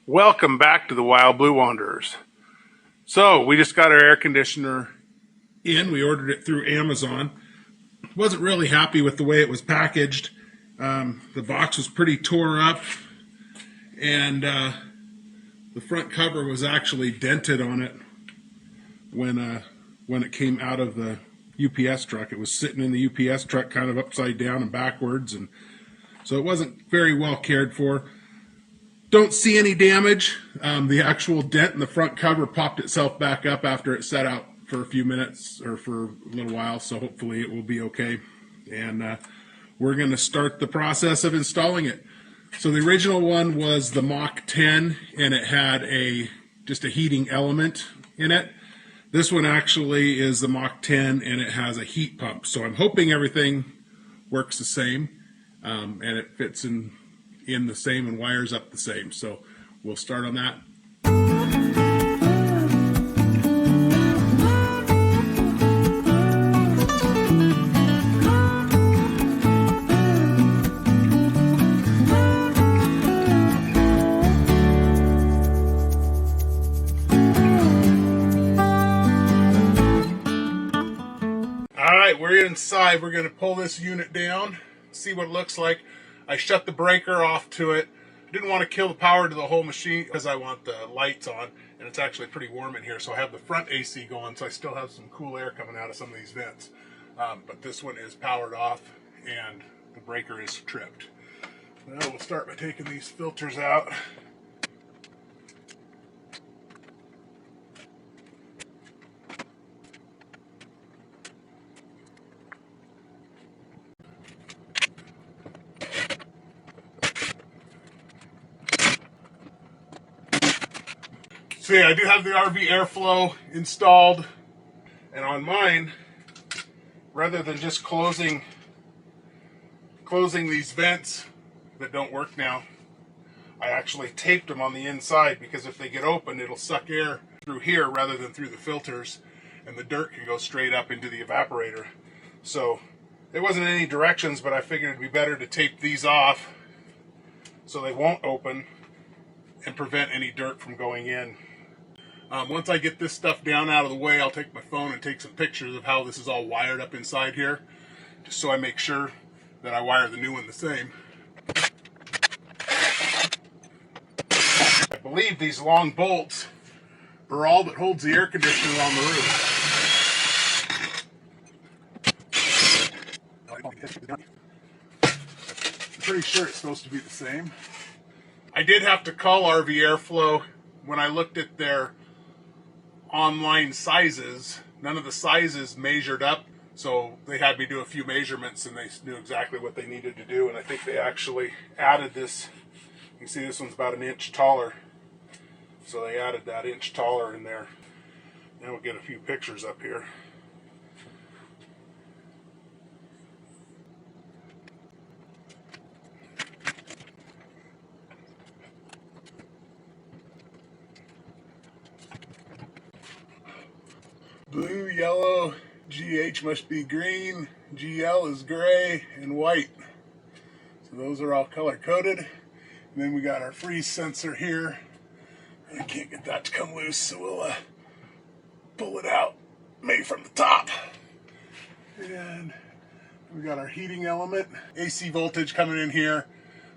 Welcome back to the Wild Blue Wanderers. So we just got our air conditioner in. We ordered it through Amazon. Wasn't really happy with the way it was packaged. The box was pretty tore up, and the front cover was actually dented on it when it came out of the UPS truck. It was sitting in the UPS truck kind of upside down and backwards, and so it wasn't very well cared for. Don't see any damage. The actual dent in the front cover popped itself back up after it sat out for a few minutes or for a little while, so hopefully it will be okay. And we're going to start the process of installing it. So the original one was the Mach 10, and it had just a heating element in it. This one actually is the Mach 10, and it has a heat pump. So I'm hoping everything works the same, and it fits in the same and wires up the same. So we'll start on that. All right, we're inside. We're going to pull this unit down, see what it looks like. I shut the breaker off to it. I didn't want to kill the power to the whole machine because I want the lights on, and it's actually pretty warm in here, so I have the front AC going, so I still have some cool air coming out of some of these vents. But this one is powered off, and the breaker is tripped. Now we'll start by taking these filters out. So yeah, I do have the RV airflow installed, and on mine, rather than just closing these vents that don't work now, I actually taped them on the inside, because if they get open, it'll suck air through here rather than through the filters, and the dirt can go straight up into the evaporator. So there wasn't any directions, but I figured it'd be better to tape these off so they won't open and prevent any dirt from going in. Once I get this stuff down out of the way, I'll take my phone and take some pictures of how this is all wired up inside here, just so I make sure that I wire the new one the same. I believe these long bolts are all that holds the air conditioner on the roof. I'm pretty sure it's supposed to be the same. I did have to call RV Airflow when I looked at their online sizes. None of the sizes measured up, so they had me do a few measurements, and they knew exactly what they needed to do, and I think they actually added this. You can see this one's about an inch taller, so they added that inch taller in there. Now we'll get a few pictures up here. Blue, yellow, GH must be green, GL is gray, and white. So those are all color coded. And then we got our freeze sensor here. I can't get that to come loose, so we'll pull it out, maybe from the top. And we got our heating element, AC voltage coming in here,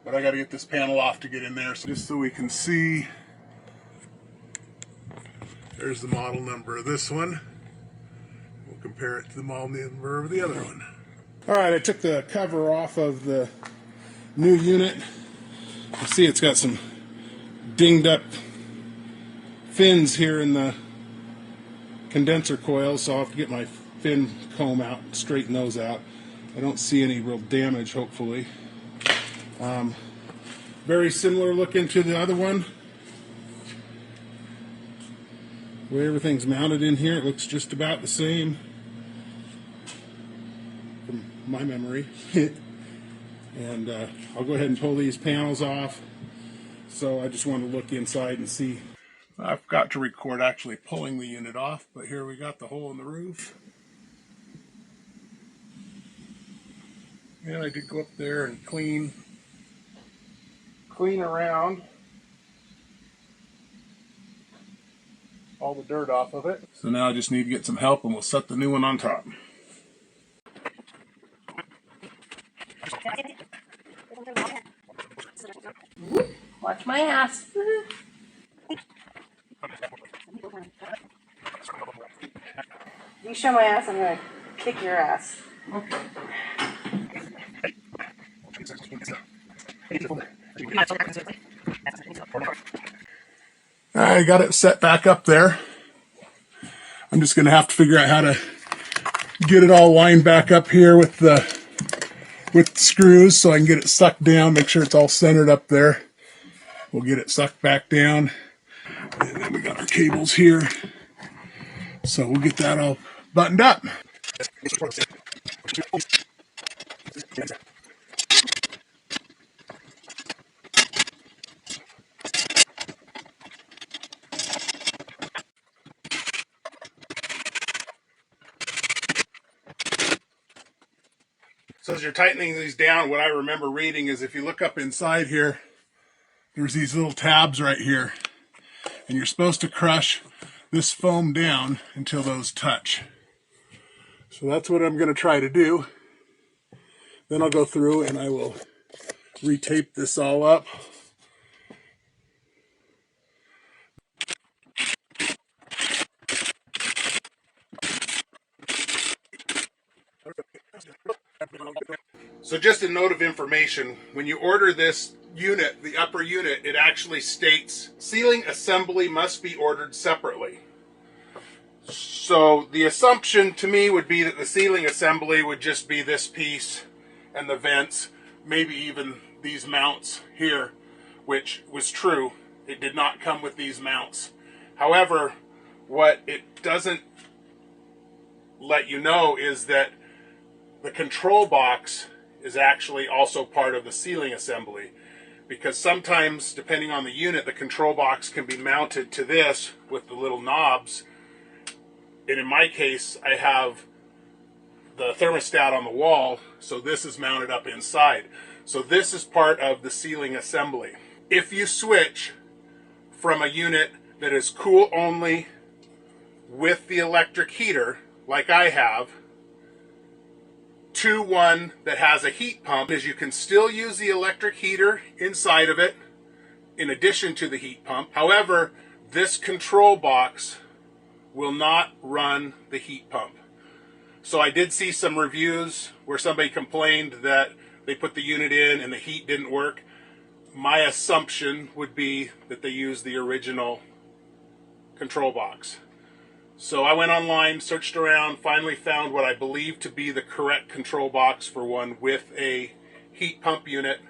but I got to get this panel off to get in there. So just so we can see, there's the model number of this one. We'll compare it to the model number of the other one. All right, I took the cover off of the new unit. You see it's got some dinged up fins here in the condenser coils, so I'll have to get my fin comb out and straighten those out. I don't see any real damage, hopefully. Very similar looking to the other one. The way everything's mounted in here, it looks just about the same from my memory. And I'll go ahead and pull these panels off. So I just want to look inside and see. I forgot to record actually pulling the unit off, but here we got the hole in the roof. And I did go up there and clean around all the dirt off of it. So now I just need to get some help and we'll set the new one on top. Watch my ass. If you show my ass, I'm gonna kick your ass. Okay. I got it set back up there. I'm just going to have to figure out how to get it all lined back up here with the screws so I can get it sucked down, make sure it's all centered up there. We'll get it sucked back down. And then we got our cables here. So we'll get that all buttoned up. So as you're tightening these down, what I remember reading is if you look up inside here, there's these little tabs right here. And you're supposed to crush this foam down until those touch. So that's what I'm going to try to do. Then I'll go through and I will retape this all up. So just a note of information, when you order this unit, the upper unit, it actually states sealing assembly must be ordered separately. So the assumption to me would be that the sealing assembly would just be this piece and the vents, maybe even these mounts here, which was true. It did not come with these mounts. However, what it doesn't let you know is that the control box is actually also part of the sealing assembly, because sometimes, depending on the unit, the control box can be mounted to this with the little knobs. And in my case, I have the thermostat on the wall, so this is mounted up inside. So this is part of the sealing assembly. If you switch from a unit that is cool only with the electric heater, like I have, to one that has a heat pump, is you can still use the electric heater inside of it in addition to the heat pump. However, this control box will not run the heat pump. So I did see some reviews where somebody complained that they put the unit in and the heat didn't work. My assumption would be that they used the original control box. So I went online, searched around, finally found what I believe to be the correct control box for one with a heat pump unit,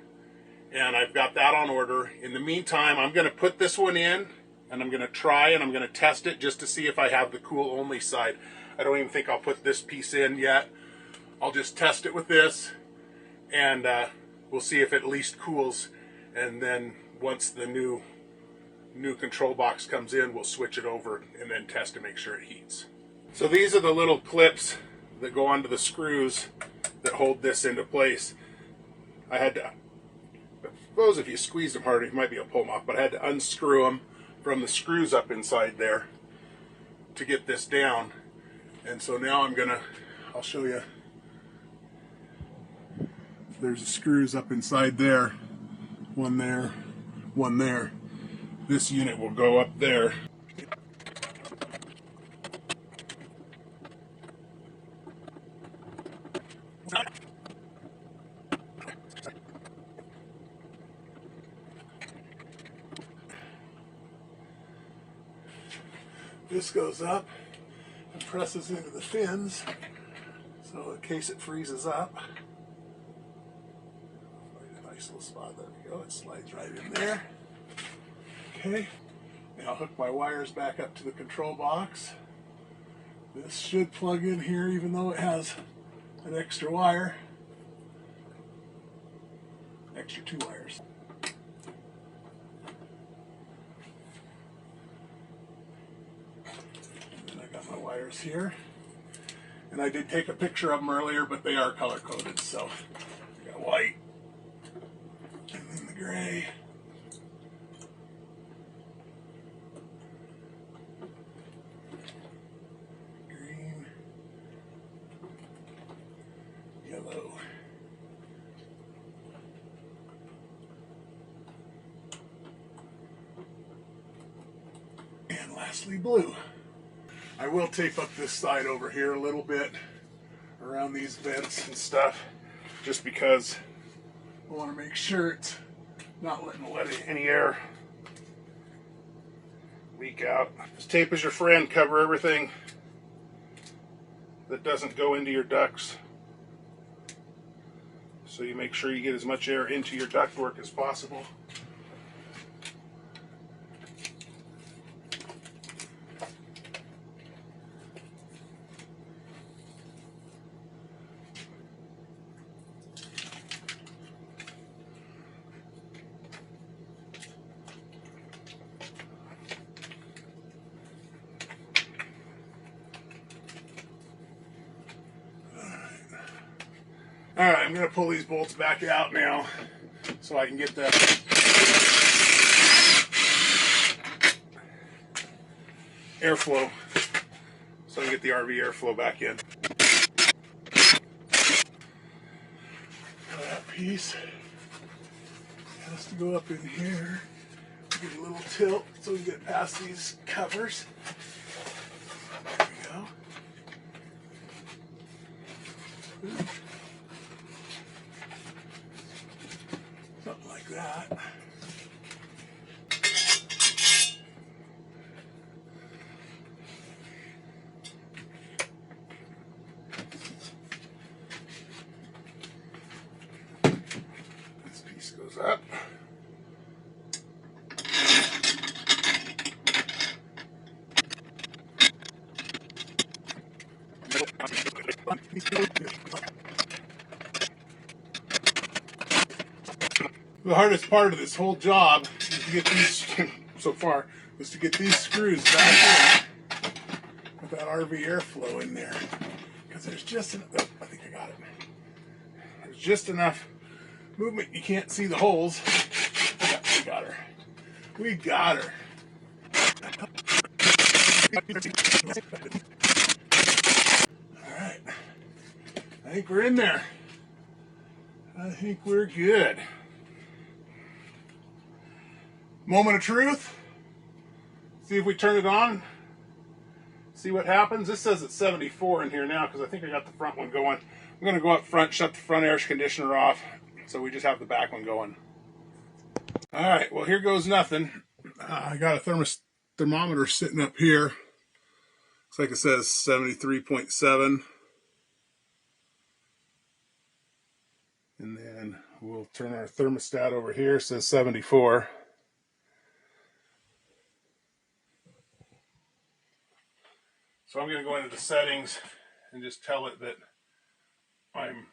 and I've got that on order. In the meantime, I'm going to put this one in, and I'm going to try and I'm going to test it just to see if I have the cool only side. I don't even think I'll put this piece in yet. I'll just test it with this, and we'll see if it at least cools, and then once the new control box comes in, we'll switch it over and then test to make sure it heats. So these are the little clips that go onto the screws that hold this into place. I had to, I suppose if you squeeze them hard, it might be able to pull them off, but I had to unscrew them from the screws up inside there to get this down. And so now I'll show you. There's the screws up inside there. One there, one there. This unit will go up there. This goes up and presses into the fins, so in case it freezes up. Find a nice little spot. There we go. It slides right in there. Okay. Now I'll hook my wires back up to the control box. This should plug in here even though it has an extra wire. Extra 2 wires. And then I got my wires here. And I did take a picture of them earlier, but they are color coded. So I got white and then the gray. lastly, blue. I will tape up this side over here a little bit around these vents and stuff, just because I want to make sure it's not letting any air leak out. This tape is your friend. Cover everything that doesn't go into your ducts, so you make sure you get as much air into your ductwork as possible. Alright, I'm going to pull these bolts back out now so I can get the airflow, so I can get the RV airflow back in. That piece has to go up in here, get a little tilt so we can get past these covers. There we go. Something like that. This piece goes up. The hardest part of this whole job is to get these, so far, was to get these screws back in with that RV airflow in there. Because there's just enough, oh, I think I got it. There's just enough movement, you can't see the holes. Yeah, we got her. We got her. Alright. I think we're in there. I think we're good. Moment of truth. See if we turn it on. See what happens. This says it's 74 in here now because I think I got the front one going. I'm going to go up front, shut the front air conditioner off, so we just have the back one going. Alright, well here goes nothing. I got a thermometer sitting up here. Looks like it says 73.7. And then we'll turn our thermostat over here. It says 74. So I'm going to go into the settings and just tell it that I'm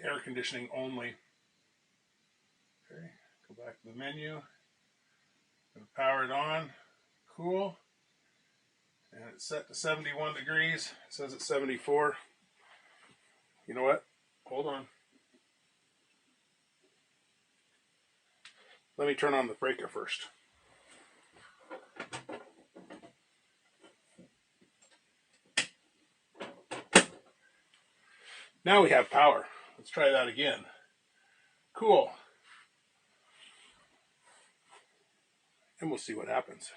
air conditioning only. Okay, go back to the menu. Going to power it on. Cool. And it's set to 71 degrees. It says it's 74. You know what? Hold on. Let me turn on the breaker first. Now we have power. Let's try that again. Cool. And we'll see what happens.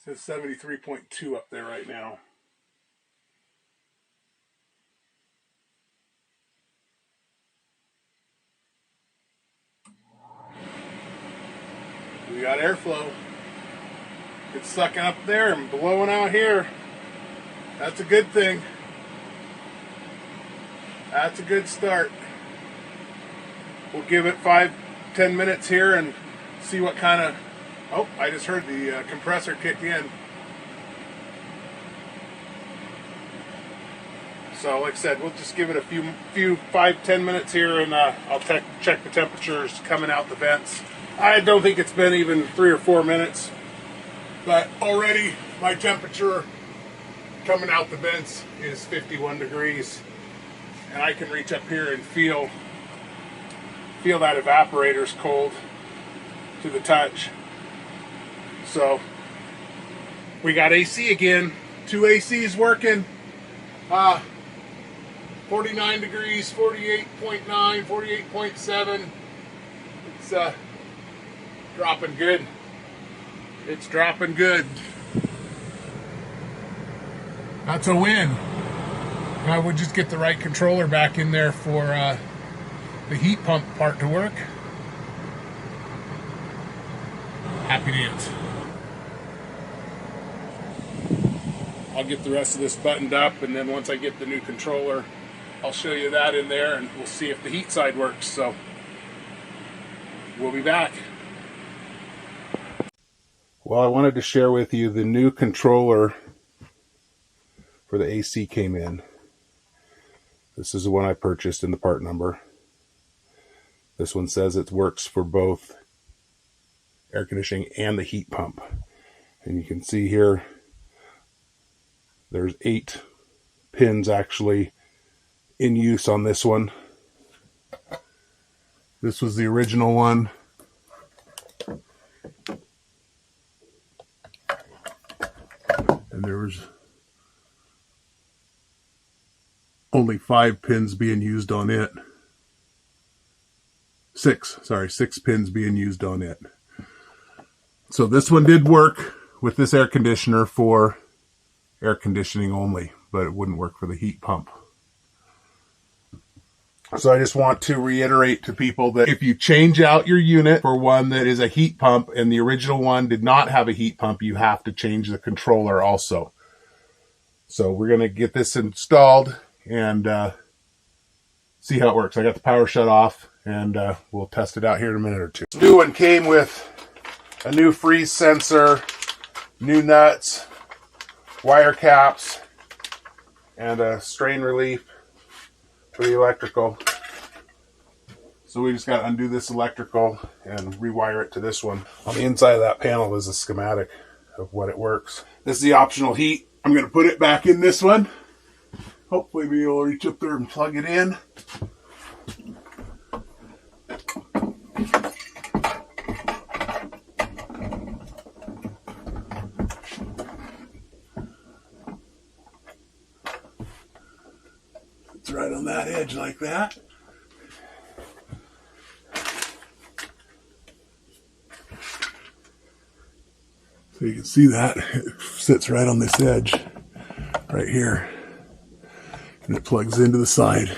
It says 73.2 up there right now. We got airflow. It's sucking up there and blowing out here. That's a good thing. That's a good start. We'll give it 5-10 minutes here and see what kind of... Oh, I just heard the compressor kick in. So like I said, we'll just give it a few 5-10 minutes here, and I'll check the temperatures coming out the vents. I don't think it's been even 3 or 4 minutes. But already my temperature coming out the vents is 51 degrees. And I can reach up here and feel that evaporator's cold to the touch. So we got AC again. 2 ACs working. 49 degrees, 48.9, 48.7. dropping good. It's dropping good. That's a win. Now we'll just get the right controller back in there for the heat pump part to work. Happy dance. I'll get the rest of this buttoned up, and then once I get the new controller, I'll show you that in there, and we'll see if the heat side works. So we'll be back. Well, I wanted to share with you the new controller for the AC came in. This is the one I purchased in the part number. This one says it works for both air conditioning and the heat pump. And you can see here, there's 8 pins actually in use on this one. This was the original one. And there was only 5 pins being used on it. 6 pins being used on it. So this one did work with this air conditioner for air conditioning only, but it wouldn't work for the heat pump. So I just want to reiterate to people that if you change out your unit for one that is a heat pump and the original one did not have a heat pump, you have to change the controller also. So we're going to get this installed and see how it works. I got the power shut off, and we'll test it out here in a minute or two. This new one came with a new freeze sensor, new nuts, wire caps, and a strain relief for the electrical. So we just got to undo this electrical and rewire it to this one. On the inside of that panel is a schematic of what it works. This is the optional heat. I'm going to put it back in this one. Hopefully be able to reach up there and plug it in. It's right on that edge like that. So you can see that it sits right on this edge right here. And it plugs into the side.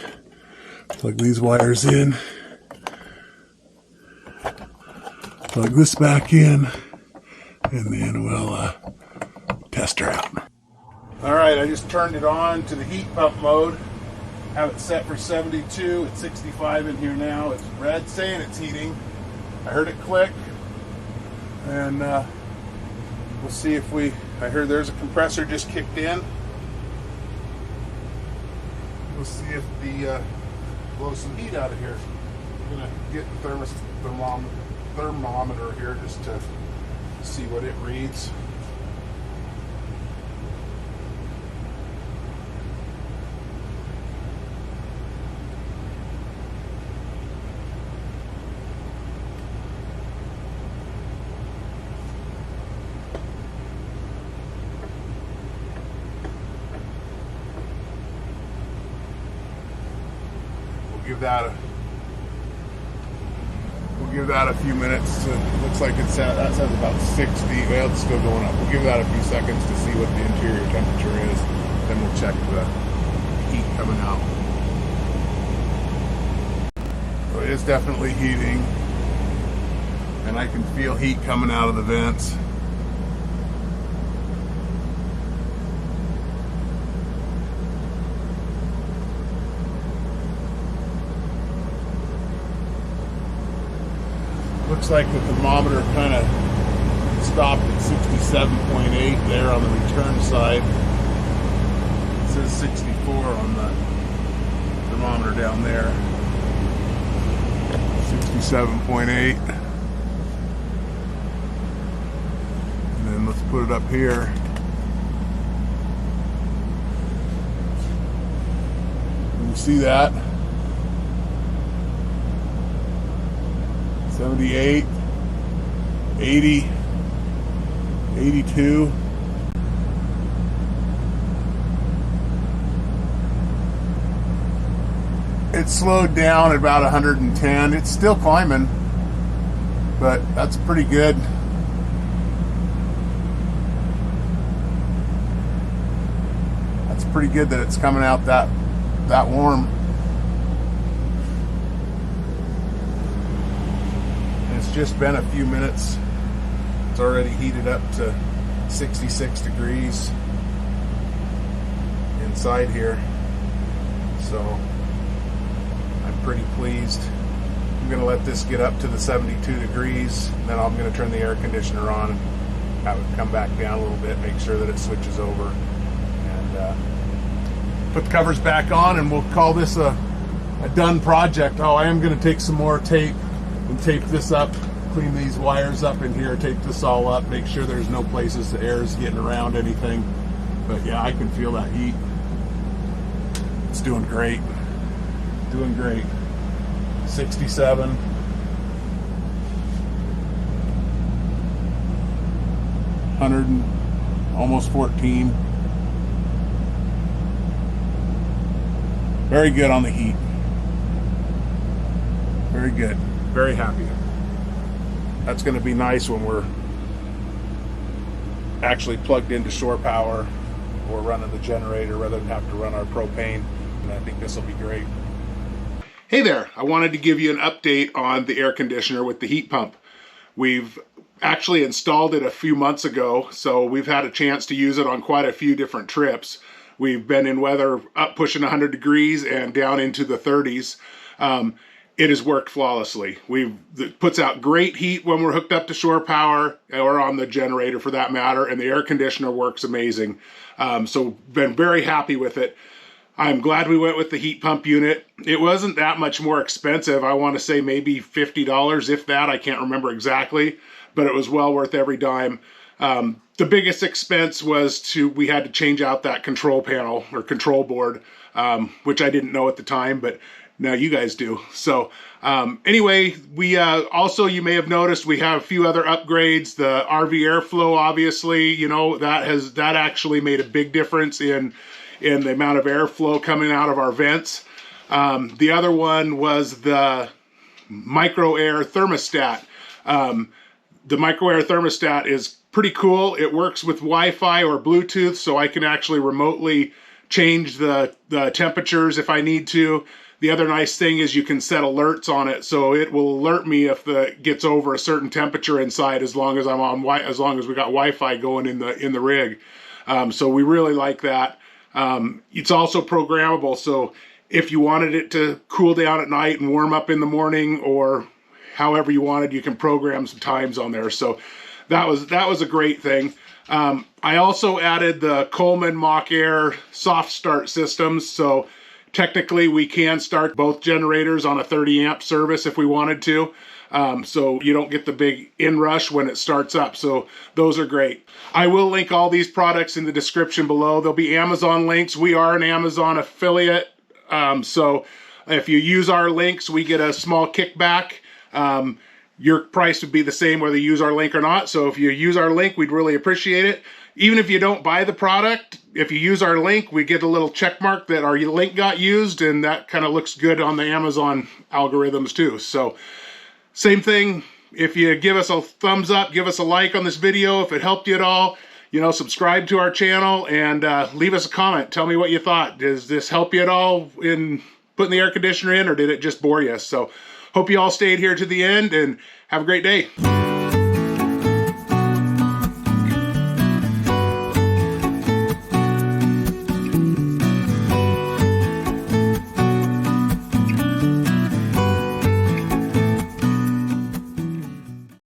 Plug these wires in. Plug this back in. And then we'll test her out. Alright, I just turned it on to the heat pump mode. Have it set for 72. It's 65 in here now. It's red saying it's heating. I heard it click. And we'll see if I heard there's a compressor just kicked in. We'll see if the blow some heat out of here. I'm gonna get the thermometer here just to see what it reads. We'll give that a few minutes. Looks like that says about 60. Well, it's still going up. We'll give that a few seconds to see what the interior temperature is. Then we'll check the heat coming out. So it is definitely heating, and I can feel heat coming out of the vents. Looks like the thermometer kind of stopped at 67.8 there on the return side. It says 64 on the thermometer down there. 67.8. And then let's put it up here. You see that? 78, 80, 82. It slowed down at about 110. It's still climbing. but that's pretty good. That's pretty good that it's coming out that warm. And it's just been a few minutes. It's already heated up to 66 degrees inside here. So I'm pretty pleased. I'm going to let this get up to the 72 degrees, and then I'm going to turn the air conditioner on and have it come back down a little bit, make sure that it switches over, and put the covers back on, and we'll call this a done project. Oh, I am going to take some more tape and tape this up, clean these wires up in here, tape this all up, make sure there's no places the air is getting around anything. But yeah, I can feel that heat. It's doing great. Doing great. 67. 100 and almost 14. Very good on the heat. Very good. Very happy. That's going to be nice when we're actually plugged into shore power or running the generator rather than have to run our propane. And I think this will be great. Hey there, I wanted to give you an update on the air conditioner with the heat pump. We've actually installed it a few months ago, so we've had a chance to use it on quite a few different trips. We've been in weather up pushing 100 degrees and down into the 30s. It has worked flawlessly. It puts out great heat when we're hooked up to shore power or on the generator for that matter, and the air conditioner works amazing. So been very happy with it. I'm glad we went with the heat pump unit. It wasn't that much more expensive. I want to say maybe $50, if that. I can't remember exactly, but it was well worth every dime. The biggest expense was we had to change out that control panel or control board, which I didn't know at the time, but now you guys do. So anyway, we also, you may have noticed, we have a few other upgrades. The RV airflow, obviously, you know, that actually made a big difference in the amount of airflow coming out of our vents. The other one was the MachAir thermostat. The MachAir thermostat is pretty cool. It works with Wi-Fi or Bluetooth, so I can actually remotely change the temperatures if I need to. The other nice thing is you can set alerts on it, so it will alert me if it gets over a certain temperature inside, as long as as long as we got Wi-Fi going in the rig. So we really like that. It's also programmable, so if you wanted it to cool down at night and warm up in the morning, or however you wanted, you can program some times on there. So that was a great thing. I also added the Coleman MachAir soft start systems, so technically we can start both generators on a 30 amp service if we wanted to. So you don't get the big inrush when it starts up. So those are great. I will link all these products in the description below. There'll be Amazon links. We are an Amazon affiliate. So if you use our links, we get a small kickback. Your price would be the same whether you use our link or not. So if you use our link, we'd really appreciate it. Even if you don't buy the product, if you use our link, we get a little check mark that our link got used, and that kind of looks good on the Amazon algorithms too. So same thing, if you give us a thumbs up, give us a like on this video if it helped you at all, you know, subscribe to our channel, and leave us a comment. Tell me what you thought. Does this help you at all in putting the air conditioner in, or did it just bore you? So hope you all stayed here to the end, and have a great day.